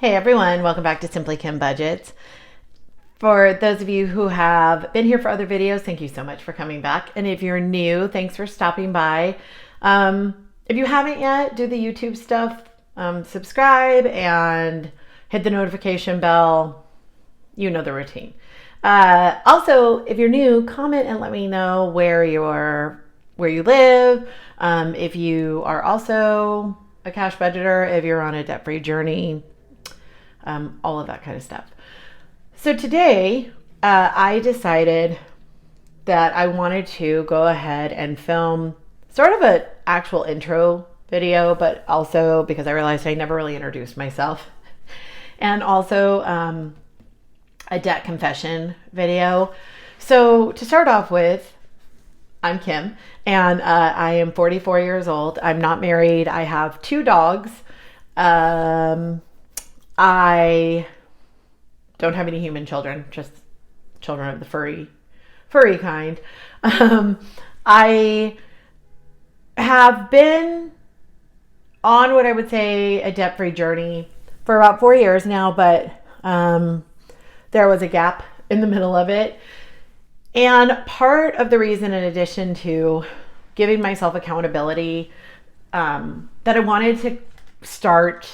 Hey everyone, welcome back to Simply Kim Budgets. For those of you who have been here for other videos, thank you so much for coming back. And if you're new, thanks for stopping by. If you haven't yet, do the YouTube stuff, subscribe and hit the notification bell. You know the routine. Also, if you're new, comment and let me know where you live. If you are also a cash budgeter, if you're on a debt-free journey, all of that kind of stuff. So today, I decided that I wanted to go ahead and film sort of an actual intro video, but also because I realized I never really introduced myself, and also a debt confession video. So to start off with, I'm Kim, and I am 44 years old. I'm not married. I have 2 dogs. I don't have any human children, just children of the furry kind. I have been on what I would say a debt-free journey for about 4 years now, but there was a gap in the middle of it. And part of the reason, in addition to giving myself accountability, that I wanted to start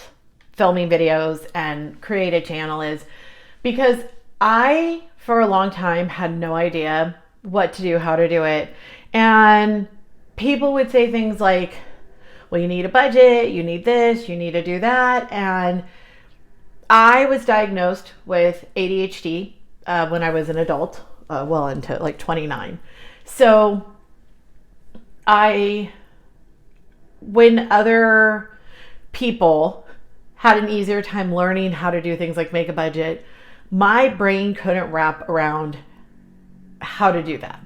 filming videos and create a channel is because I, for a long time, had no idea what to do, how to do it. And people would say things like, well, you need a budget, you need this, you need to do that. And I was diagnosed with ADHD when I was an adult, well into like 29. So when other people had an easier time learning how to do things like make a budget, my brain couldn't wrap around how to do that.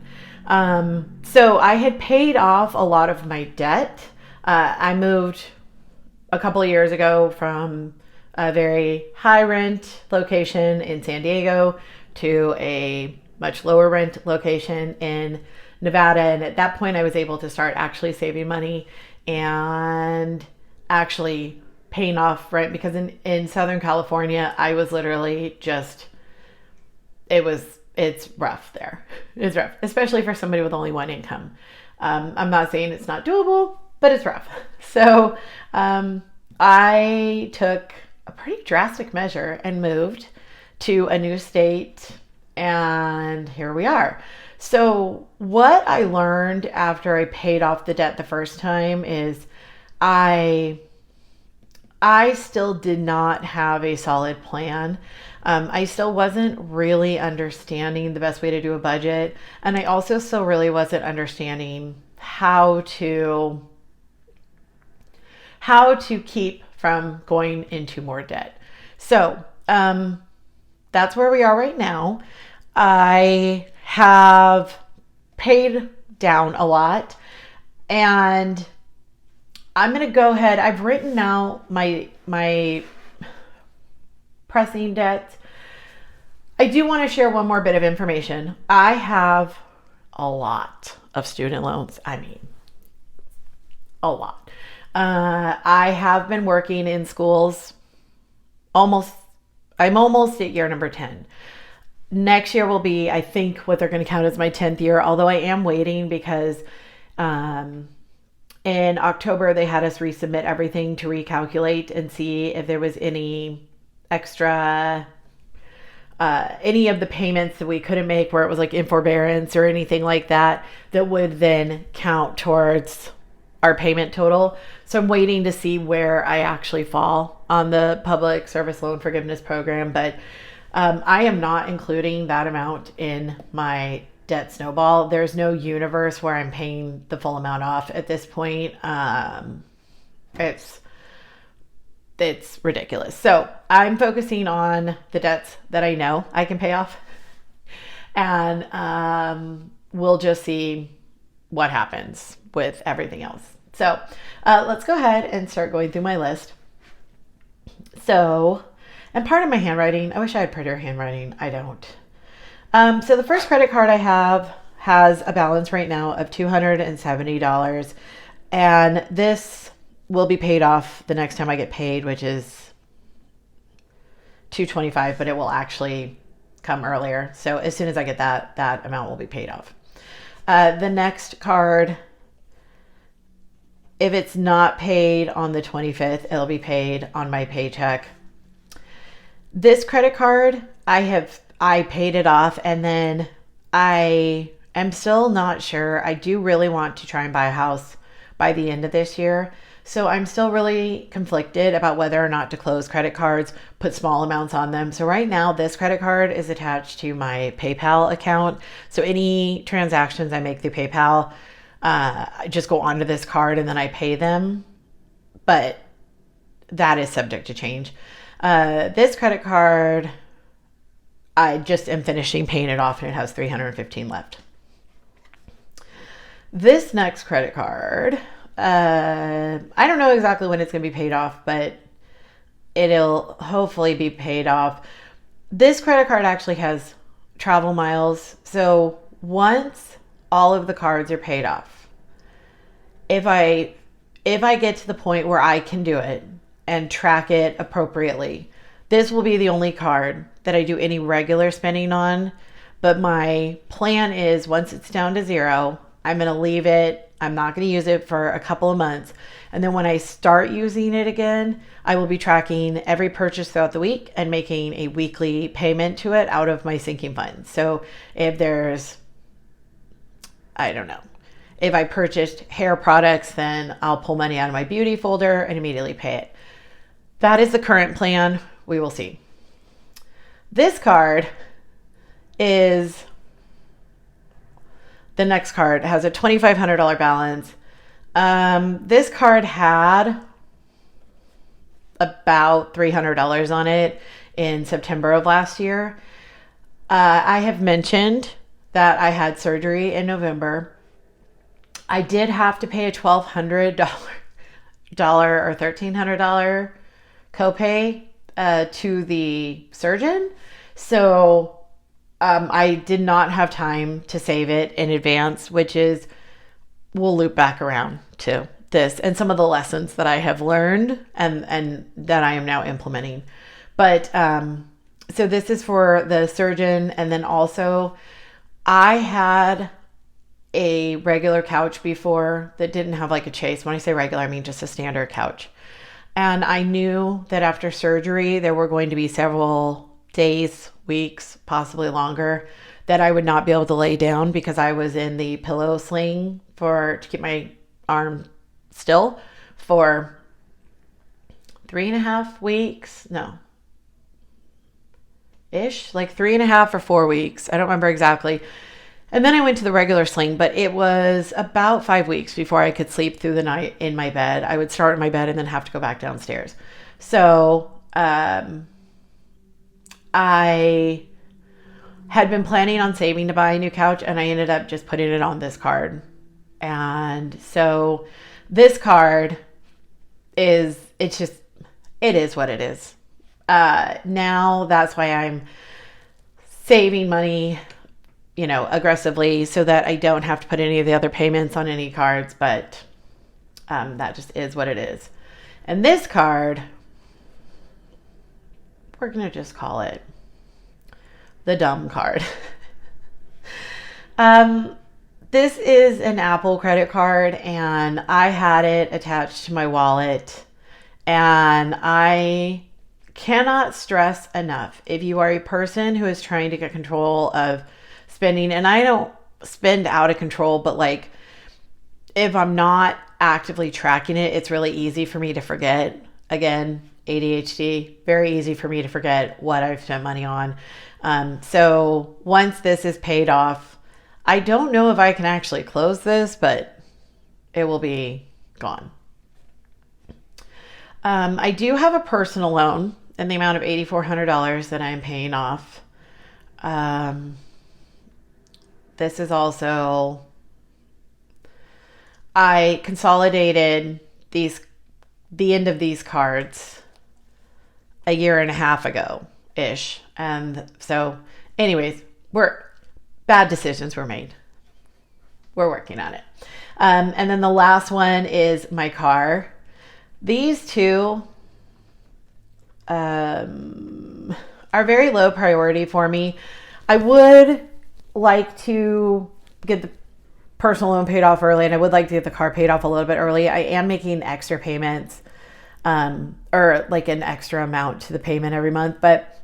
So I had paid off a lot of my debt. I moved a couple of years ago from a very high rent location in San Diego to a much lower rent location in Nevada. And at that point, I was able to start actually saving money and actually paying off rent, because in Southern California, I was literally just, it's rough there. It's rough, especially for somebody with only one income. I'm not saying it's not doable, but it's rough. So I took a pretty drastic measure and moved to a new state, and here we are. So what I learned after I paid off the debt the first time is I still did not have a solid plan. I still wasn't really understanding the best way to do a budget. And I also still really wasn't understanding how to keep from going into more debt. So that's where we are right now. I have paid down a lot, and I'm going to go ahead. I've written out my pressing debts. I do want to share one more bit of information. I have a lot of student loans. I mean, a lot. I have been working in schools I'm almost at year number 10. Next year will be, I think, what they're going to count as my 10th year, although I am waiting because in October, they had us resubmit everything to recalculate and see if there was any extra, any of the payments that we couldn't make where it was like in forbearance or anything like that, that would then count towards our payment total. So I'm waiting to see where I actually fall on the public service loan forgiveness program. But I am not including that amount in my debt snowball. There's no universe where I'm paying the full amount off at this point. It's ridiculous. So I'm focusing on the debts that I know I can pay off, and we'll just see what happens with everything else. So let's go ahead and start going through my list. So, and part of my handwriting, I wish I had prettier handwriting. I don't. So the first credit card I have has a balance right now of $270. And this will be paid off the next time I get paid, which is $225, but it will actually come earlier. So as soon as I get that amount will be paid off. The next card, if it's not paid on the 25th, it'll be paid on my paycheck. This credit card, I paid it off, and then I am still not sure. I do really want to try and buy a house by the end of this year. So I'm still really conflicted about whether or not to close credit cards, put small amounts on them. So right now, this credit card is attached to my PayPal account. So any transactions I make through PayPal, I just go onto this card and then I pay them. But that is subject to change. This credit card, I just am finishing paying it off, and it has $315 left. This next credit card, I don't know exactly when it's going to be paid off, but it'll hopefully be paid off. This credit card actually has travel miles. So once all of the cards are paid off, if I get to the point where I can do it and track it appropriately, this will be the only card that I do any regular spending on. But my plan is, once it's down to zero, I'm going to leave it. I'm not going to use it for a couple of months. And then when I start using it again, I will be tracking every purchase throughout the week and making a weekly payment to it out of my sinking funds. So if there's, I don't know, if I purchased hair products, then I'll pull money out of my beauty folder and immediately pay it. That is the current plan. We will see. This card is the next card. It has a $2,500 balance. This card had about $300 on it in September of last year. I have mentioned that I had surgery in November. I did have to pay a $1,200 or $1,300 copay to the surgeon. So I did not have time to save it in advance, which is, we'll loop back around to this and some of the lessons that I have learned and that I am now implementing. But so this is for the surgeon. And then also, I had a regular couch before that didn't have like a chase. When I say regular, I mean just a standard couch. And I knew that after surgery, there were going to be several days, weeks, possibly longer, that I would not be able to lay down because I was in the pillow sling to keep my arm still for 3.5 weeks. No. Ish, like 3.5 or 4 weeks. I don't remember exactly. And then I went to the regular sling, but it was about 5 weeks before I could sleep through the night in my bed. I would start in my bed and then have to go back downstairs. So, I had been planning on saving to buy a new couch, and I ended up just putting it on this card. And so this card it is what it is. Now that's why I'm saving money, aggressively, so that I don't have to put any of the other payments on any cards, but that just is what it is. And this card, we're going to just call it the dumb card. This is an Apple credit card, and I had it attached to my wallet, and I cannot stress enough, if you are a person who is trying to get control of spending, and I don't spend out of control, but like if I'm not actively tracking it, it's really easy for me to forget. Again, ADHD, very easy for me to forget what I've spent money on. So once this is paid off, I don't know if I can actually close this, but it will be gone. I do have a personal loan in the amount of $8,400 that I am paying off. This is also, I consolidated the end of these cards a year and a half ago ish. And so anyways, bad decisions were made. We're working on it. And then the last one is my car. These two, are very low priority for me. I would like to get the personal loan paid off early, and I would like to get the car paid off a little bit early. I am making extra payments, or like an extra amount to the payment every month, but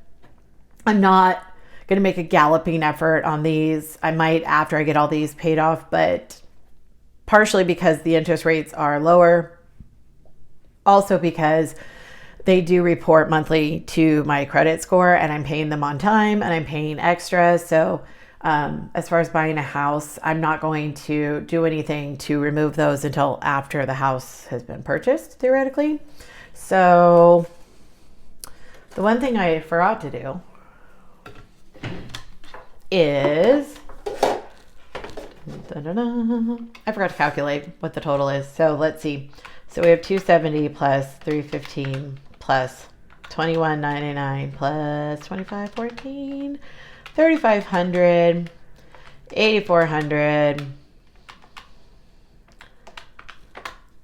I'm not going to make a galloping effort on these. I might after I get all these paid off, but partially because the interest rates are lower, also because they do report monthly to my credit score, and I'm paying them on time, and I'm paying extra. So as far as buying a house, I'm not going to do anything to remove those until after the house has been purchased, theoretically. So the one thing I forgot to do is, I forgot to calculate what the total is. So let's see. So we have 270 plus 315 plus 2199 plus 2514, 3500, 8400.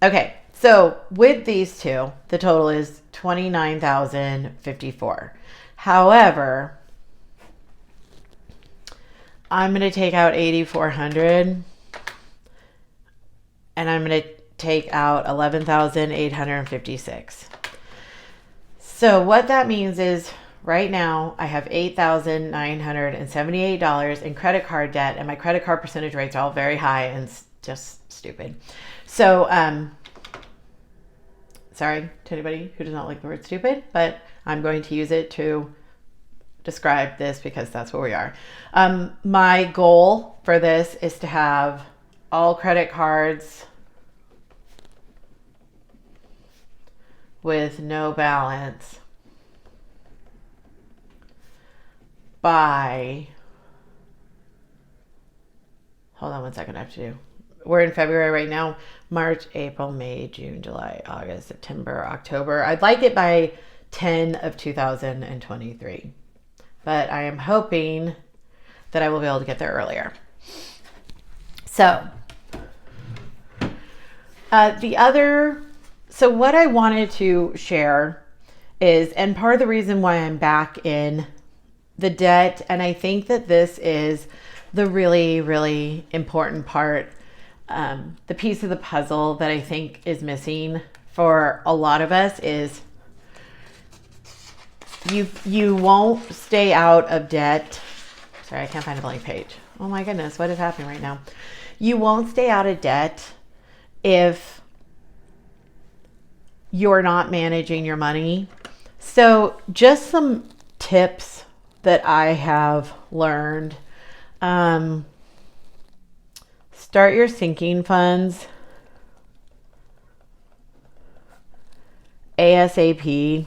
Okay, so with these two, the total is 29,054. However, I'm going to take out 8,400, and I'm going to take out 11,856. So what that means is right now I have $8,978 in credit card debt, and my credit card percentage rates are all very high and just stupid. So, sorry to anybody who does not like the word stupid, but I'm going to use it to describe this because that's where we are. My goal for this is to have all credit cards with no balance by, hold on one second, I have to do, we're in February right now, March, April, May, June, July, August, September, October. I'd like it by 10 of 2023, but I am hoping that I will be able to get there earlier. So so what I wanted to share is, and part of the reason why I'm back in the debt, and I think that this is the really, really important part, the piece of the puzzle that I think is missing for a lot of us is you won't stay out of debt. Sorry, I can't find a blank page. Oh my goodness, what is happening right now? You won't stay out of debt if you're not managing your money. So just some tips that I have learned. Start your sinking funds ASAP.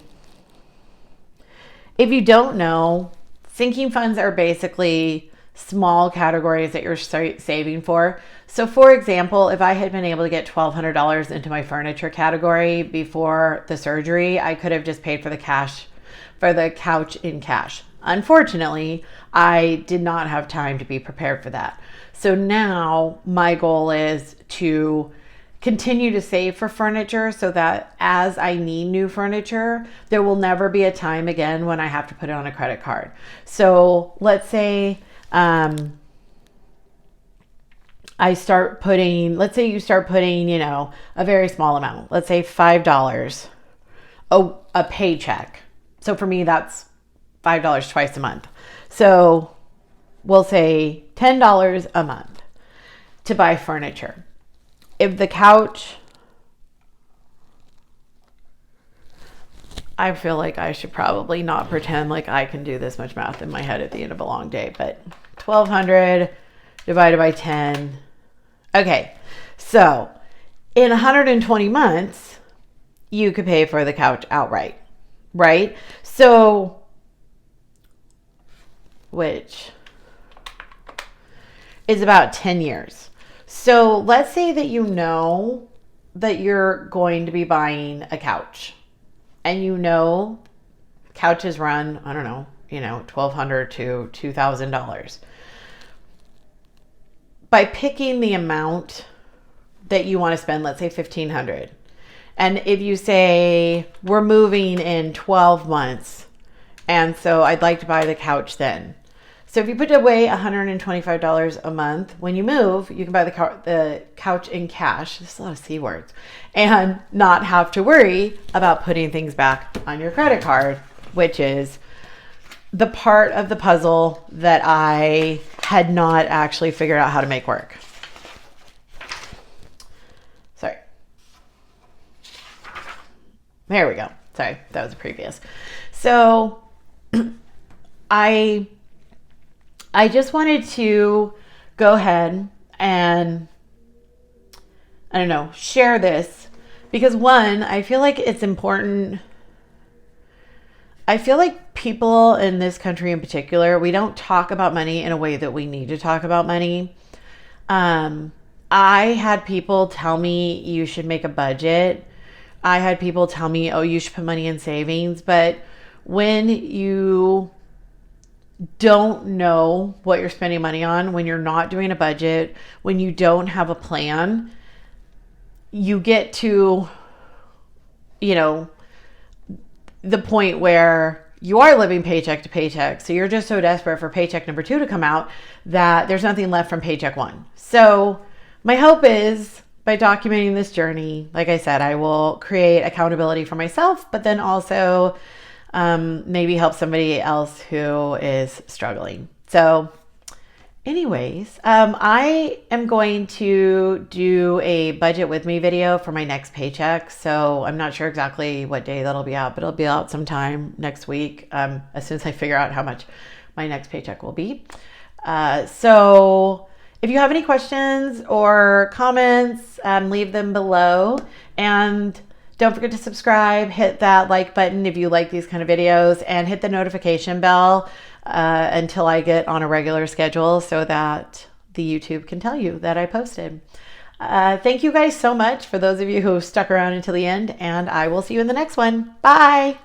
If you don't know, sinking funds are basically small categories that you're saving for. So for example, if I had been able to get $1,200 into my furniture category before the surgery, I could have just paid for the couch in cash. Unfortunately, I did not have time to be prepared for that. So now my goal is to continue to save for furniture so that as I need new furniture, there will never be a time again when I have to put it on a credit card. So let's say you start putting, a very small amount, let's say $5, a paycheck. So for me, that's $5 twice a month. So we'll say $10 a month to buy furniture. If the couch, I feel like I should probably not pretend like I can do this much math in my head at the end of a long day, but 1,200 divided by 10. Okay, so in 120 months, you could pay for the couch outright, right? So, which is about 10 years. So let's say that you know that you're going to be buying a couch, and couches run, I don't know, $1,200 to $2,000. By picking the amount that you want to spend, let's say $1,500. And if you say we're moving in 12 months, And so I'd like to buy the couch then. So if you put away $125 a month, when you move, you can buy the couch in cash. There's a lot of C words. And not have to worry about putting things back on your credit card, which is the part of the puzzle that I had not actually figured out how to make work. Sorry. There we go. Sorry, that was a previous. So I just wanted to go ahead and, I don't know, share this because one, I feel like it's important. I feel like people in this country in particular, we don't talk about money in a way that we need to talk about money. I had people tell me you should make a budget. I had people tell me, oh, you should put money in savings. But when you don't know what you're spending money on, when you're not doing a budget, when you don't have a plan, you get to, the point where you are living paycheck to paycheck. So you're just so desperate for paycheck number 2 to come out that there's nothing left from paycheck 1. So my hope is by documenting this journey, like I said, I will create accountability for myself, but then also maybe help somebody else who is struggling. So anyways, I am going to do a budget with me video for my next paycheck. So I'm not sure exactly what day that'll be out, but it'll be out sometime next week as soon as I figure out how much my next paycheck will be. So if you have any questions or comments, leave them below. And don't forget to subscribe, hit that like button if you like these kind of videos, and hit the notification bell until I get on a regular schedule so that the YouTube can tell you that I posted. Thank you guys so much for those of you who stuck around until the end, and I will see you in the next one. Bye.